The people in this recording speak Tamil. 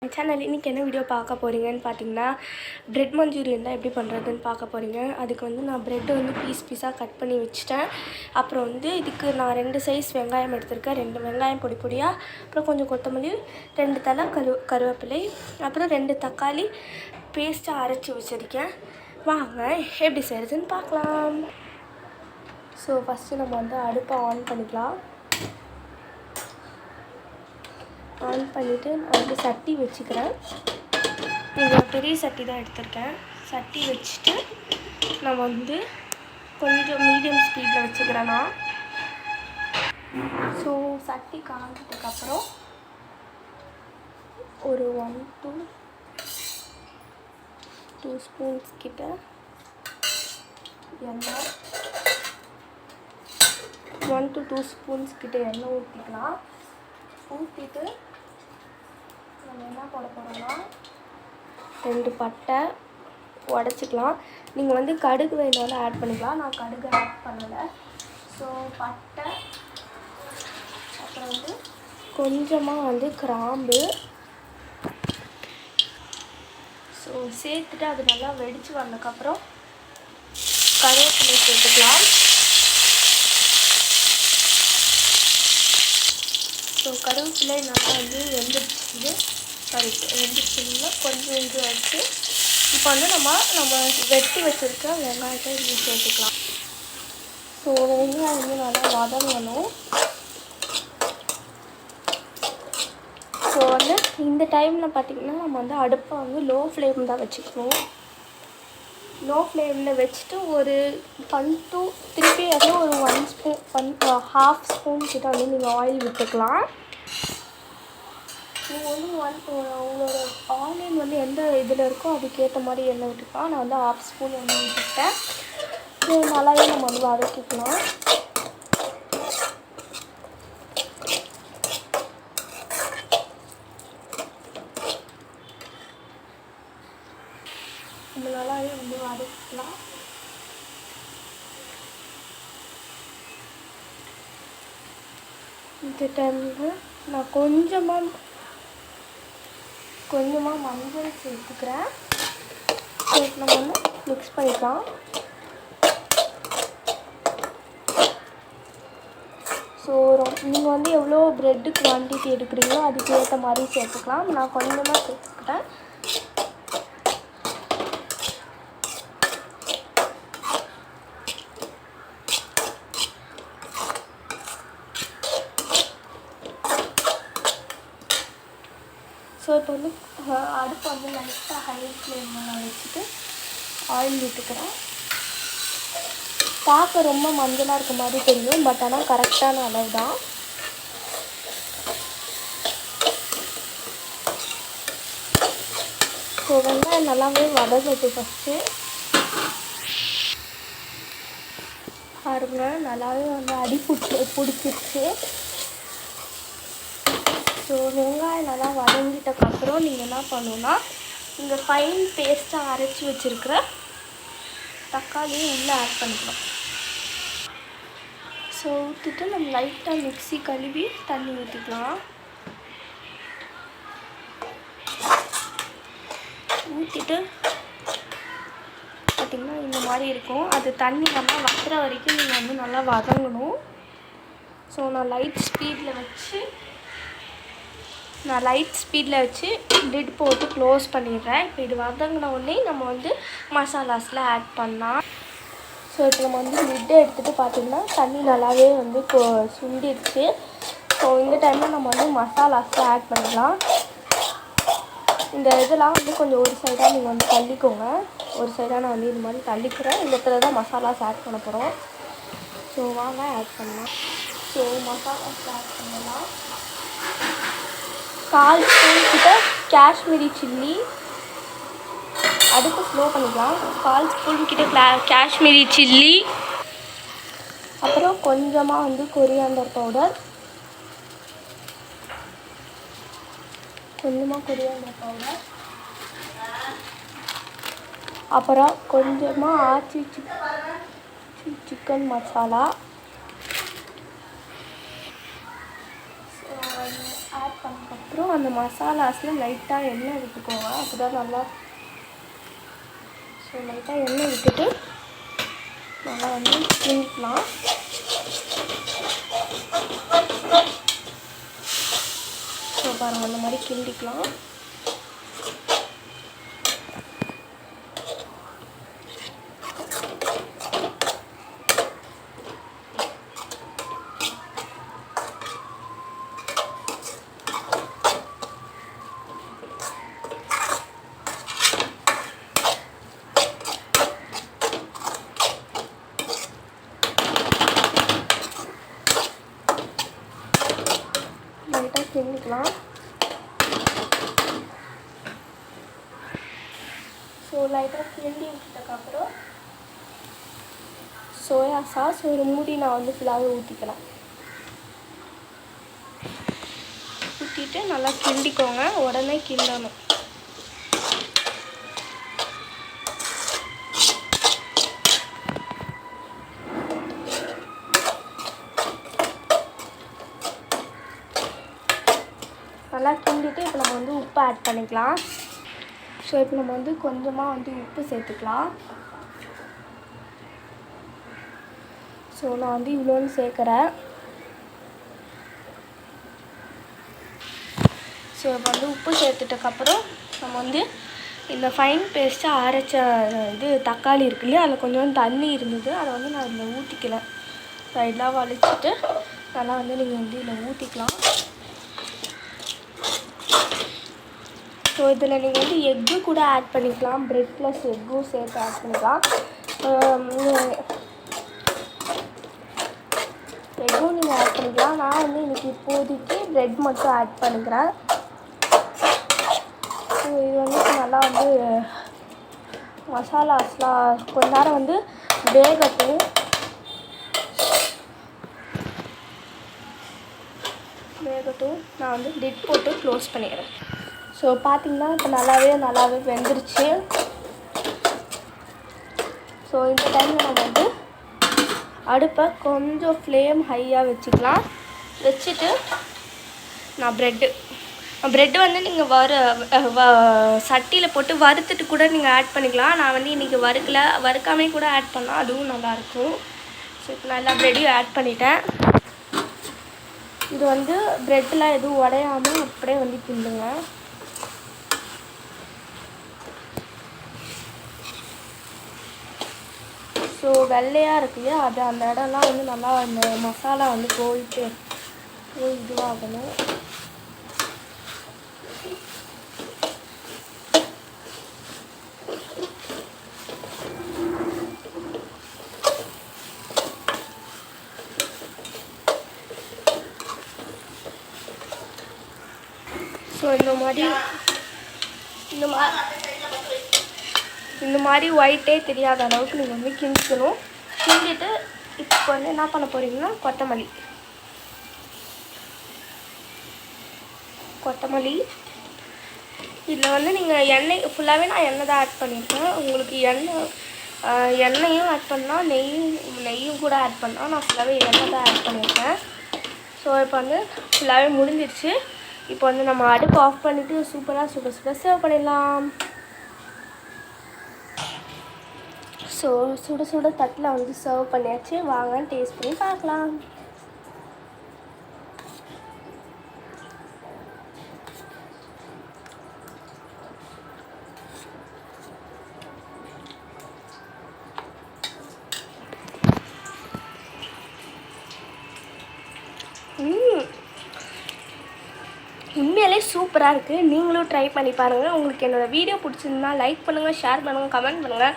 சேனல் இன்றைக்கி என்ன வீடியோ பார்க்க போகிறீங்கன்னு பார்த்தீங்கன்னா பிரெட் மஞ்சூரியன் தான் எப்படி பண்ணுறதுன்னு பார்க்க போகிறீங்க. அதுக்கு வந்து நான் ப்ரெட்டு வந்து பீஸாக கட் பண்ணி வச்சுட்டேன். அப்புறம் வந்து இதுக்கு நான் 2 சைஸ் வெங்காயம் எடுத்திருக்கேன். 2 வெங்காயம் பொடி பொடியாக, அப்புறம் கொஞ்சம் கொத்தமல்லி, 2 தலை கருவேப்பிலை, அப்புறம் 2 தக்காளி பேஸ்ட்டாக அரைச்சி வச்சுருக்கேன். வாங்க எப்படி செய்கிறதுன்னு பார்க்கலாம். ஸோ ஃபஸ்ட்டு நம்ம வந்து அடுப்பை ஆன் பண்ணிக்கலாம். ஆன் பண்ணிவிட்டு நான் வந்து சட்டி வச்சுக்கிறேன். நீங்கள் பெரிய சட்டி தான் எடுத்திருக்கேன். சட்டி வச்சுட்டு நான் வந்து கொஞ்சம் மீடியம் ஸ்பீடில் வச்சுக்கிறேன் நான். ஸோ சட்டி காஞ்சதுக்கப்புறம் ஒரு 1 to 2 ஸ்பூன்ஸ் கிட்ட எண்ணெய் 1 to 2 ஸ்பூன்ஸ் கிட்ட எண்ணெய் ஊற்றிக்கலாம். ஊற்றிட்டு நம்ம என்ன போட போகிறோம்னா 2 பட்டை உடச்சிக்கலாம். நீங்கள் வந்து கடுகு வேணாலும் ஆட் பண்ணிக்கலாம். நான் கடுகு ஆட் பண்ணலை. ஸோ பட்டை, அப்புறம் வந்து கொஞ்சமாக வந்து கிராம்பு ஸோ சேர்த்துட்டு அது நல்லா வெடித்து வந்ததுக்கப்புறம் கருவேப்பிலை சேர்த்துக்கலாம். ஸோ கருவேப்பிலை நல்லா வந்து வெந்துடுச்சு. வெந்துடுச்சுன்னா கொஞ்சம் இது வச்சு இப்போ வந்து நம்ம வெட்டி வச்சுருக்க வெங்காயத்தை இது சேர்த்துக்கலாம். ஸோ வெங்காயம் வந்து நல்லா வதங்கணும். ஸோ வந்து இந்த டைமில் பார்த்திங்கன்னா நம்ம வந்து அடுப்பை வந்து லோ ஃப்ளேம் தான் வச்சுக்கணும். லோ ஃப்ளேமில் வச்சுட்டு ஒரு 1 to திருப்பி வந்து ஒரு 1 ஸ்பூன் 1/2 ஸ்பூன் கிட்ட வந்து நீங்கள் ஆயில் விட்டுக்கலாம். நீங்கள் வந்து உங்களோட ஆனியன் வந்து எந்த இதில் இருக்கோ அதுக்கேற்ற மாதிரி எண்ணெய் விட்டுக்கலாம். நான் வந்து 1/2 ஸ்பூன் எண்ணெய் விட்டுக்கிட்டேன். ஸோ நல்லாவே நம்ம வந்து வதக்கிக்கலாம். நம்ம நல்லாவே வந்து வதக்கிக்கலாம். இந்த டைமில் நான் கொஞ்சமாக மஞ்சள் சேர்த்துக்கிறேன். நம்ம வந்து மிக்ஸ் பண்ணிக்கலாம். ஸோ நீங்கள் வந்து எவ்வளோ ப்ரெட்டு குவான்டிட்டி எடுக்கிறீங்களோ அதுக்கு ஏற்ற மாதிரி சேர்த்துக்கலாம். நான் கொஞ்சமாக சேர்த்துக்கிறேன். ஸோ இப்போ வந்து அடுப்பை வந்து லைட்டாக ஹை ஃப்ளேமில் நான் வச்சுட்டு ஆயில் விட்டுக்கிறேன். பார்க்க ரொம்ப மஞ்சளாக இருக்க மாதிரி தெரியும், பட் ஆனால் கரெக்டான அளவு தான். ஸோ வெங்காயம் நல்லாவே வதங்கட்டு ஃபஸ்ட்டு. பாருங்க நல்லாவே வந்து அடி பிடிச்சிருச்சு. ஸோ வெங்காயம் நல்லா வதங்கிட்டக்கப்புறம் நீங்கள் என்ன பண்ணணுன்னா இங்கே ஃபைன் பேஸ்ட்டாக அரைச்சி வச்சுருக்கிற தக்காளியும் உள்ளே ஆட் பண்ணிக்கலாம். ஸோ ஊற்றிட்டு நம்ம லைட்டாக மிக்ஸி கழுவி தண்ணி ஊற்றிக்கலாம். ஊற்றிட்டு பார்த்திங்கன்னா இந்த மாதிரி இருக்கும். அது தண்ணி நல்லா வத்துற வரைக்கும் நீங்கள் வந்து நல்லா வதங்கணும். ஸோ நான் லைட் ஸ்பீடில் வச்சு லிட் போட்டு க்ளோஸ் பண்ணிடுறேன். இப்போ இது வதங்கின உடனே நம்ம வந்து மசாலாஸ்லாம் ஆட் பண்ணலாம். ஸோ இப்போ நம்ம வந்து லிட்டை எடுத்துகிட்டு பார்த்திங்கன்னா தண்ணி நல்லாவே வந்து சுண்டிடுச்சு. ஸோ இந்த டைமில் நம்ம வந்து மசாலாஸ்லாம் ஆட் பண்ணிடலாம். இந்த இதெல்லாம் வந்து கொஞ்சம் ஒரு சைடாக நீங்கள் வந்து தள்ளிக்கோங்க. ஒரு சைடாக நான் வந்து இது மாதிரி தள்ளிக்கிறேன். இந்த இடத்துல தான் மசாலாஸ் ஆட் பண்ண போகிறோம். ஸோ வாங்க ஆட் பண்ணலாம். ஸோ மசாலாஸ் ஆட் பண்ணலாம். 1/4 ஸ்பூன் கிட்ட காஷ்மீரி சில்லி, அடுப்பு ஸ்லோ பண்ணிக்கலாம். 1/4 ஸ்பூன் கிட்ட காஷ்மீரி சில்லி, அப்புறம் கொஞ்சமாக வந்து கொரியாண்டர் பவுடர், அப்புறம் கொஞ்சமாக ஆச்சி சிக்கன் மசாலா ஆட் பண்ணதுக்கப்புறம் விட்டதுக்கப்புறம் அந்த மசாலாஸில் லைட்டாக எண்ணெய் விட்டுக்கோங்க, அப்போ தான் நல்லா. ஸோ லைட்டாக எண்ணெய் விட்டுட்டு நல்லா வந்து கிண்டிக்கலாம். ஸோ பாருங்கள் அந்த மாதிரி கிண்டிக்கலாம். லைட்டாக கிண்டிக்கலாம். ஸோ லைட்டாக கிண்டி விட்டதுக்கப்புறம் சோயா சாஸ் ஒரு மூடி நான் வந்து ஃபுல்லாகவே ஊற்றிக்கலாம். ஊற்றிட்டு நல்லா கிண்டிக்கோங்க, உடனே கிண்டணும். நல்லா கிண்டிட்டு இப்போ நம்ம வந்து உப்பு ஆட் பண்ணிக்கலாம். ஸோ இப்போ நம்ம வந்து கொஞ்சமாக வந்து உப்பு சேர்த்துக்கலாம். ஸோ நான் வந்து இவ்வளோன்னு சேர்க்குறேன். ஸோ இப்போ வந்து உப்பு சேர்த்துட்டதுக்கப்புறம் நம்ம வந்து இந்த ஃபைன் பேஸ்ட்டாக அரைச்ச இது தக்காளி இருக்கு இல்லையா, அதில் கொஞ்சம் தண்ணி இருந்தது, அதை வந்து நான் இதில் ஊற்றிக்கல. சைடெலாம் வலிச்சிட்டு நல்லா வந்து நீங்கள் வந்து இதில் ஊற்றிக்கலாம். ஸோ இதில் நீங்கள் வந்து எக்கு கூட ஆட் பண்ணிக்கலாம், ப்ரெட் ப்ளஸ் எக்கும் சேர்த்து ஆட் பண்ணிக்கலாம். எக்கும் நீங்கள் ஆட் பண்ணிக்கலாம். நான் வந்து இன்றைக்கி இப்போதைக்கு ப்ரெட் மட்டும் ஆட் பண்ணிக்கிறேன். ஸோ இது வந்து நல்லா வந்து மசாலாஸ்லாம் கொஞ்ச நேரம் வந்து வேகட்டும். நான் வந்து லிட் போட்டு க்ளோஸ் பண்ணிடுறேன். ஸோ பார்த்திங்கன்னா இப்போ நல்லாவே வெந்துருச்சு. ஸோ இந்த டைமில் நம்ம வந்து அடுப்பை கொஞ்சம் ஃப்ளேம் ஹையாக வச்சுக்கலாம். வச்சுட்டு நான் ப்ரெட்டு வந்து நீங்கள் சட்டியில் போட்டு வறுத்துட்டு கூட நீங்கள் ஆட் பண்ணிக்கலாம். நான் வந்து இன்றைக்கி வறுக்காமே கூட ஆட் பண்ணால் அதுவும் நல்லாயிருக்கும். ஸோ இப்போ நான் எல்லா ப்ரெட்டையும் ஆட் பண்ணிட்டேன். இது வந்து ப்ரெட்டெலாம் எதுவும் உடையாமல் அப்படியே வந்து கிண்டுங்க. ஸோ வெள்ளையாக இருக்கு இல்லையா, அது அந்த இடம்லாம் வந்து நல்லா அந்த மசாலா வந்து போய் இதுவாகணும். ஸோ இந்த மாதிரி ஒயிட்டே தெரியாத அளவுக்கு நீங்கள் வந்து கிண்டிக்கணும். கிண்டிட்டு இப்போ வந்து என்ன பண்ண போகிறீங்கன்னா கொத்தமல்லி இதில் வந்து நீங்கள் எண்ணெய் ஃபுல்லாகவே நான் எண்ணெய் தான் ஆட் பண்ணியிருக்கேன். உங்களுக்கு எண்ணெயும் ஆட் பண்ணால் நெய்யும் கூட ஆட் பண்ணால் நான் ஃபுல்லாகவே எண்ணெய் தான் ஆட் பண்ணியிருக்கேன். ஸோ இப்போ வந்து ஃபுல்லாகவே முடிஞ்சிருச்சு. இப்போ வந்து நம்ம அடுப்பு ஆஃப் பண்ணிவிட்டு சூப்பராக சுட சர்வ் பண்ணிடலாம். ஸோ சுட தட்டில் வந்து சர்வ் பண்ணியாச்சு. வாங்க டேஸ்ட் பண்ணி பார்க்கலாம். உண்மையிலே சூப்பராக இருக்குது. நீங்களும் ட்ரை பண்ணி பாருங்கள். உங்களுக்கு என்னோடய வீடியோ பிடிச்சிருந்தா லைக் பண்ணுங்கள், ஷேர் பண்ணுங்கள், கமெண்ட் பண்ணுங்கள்.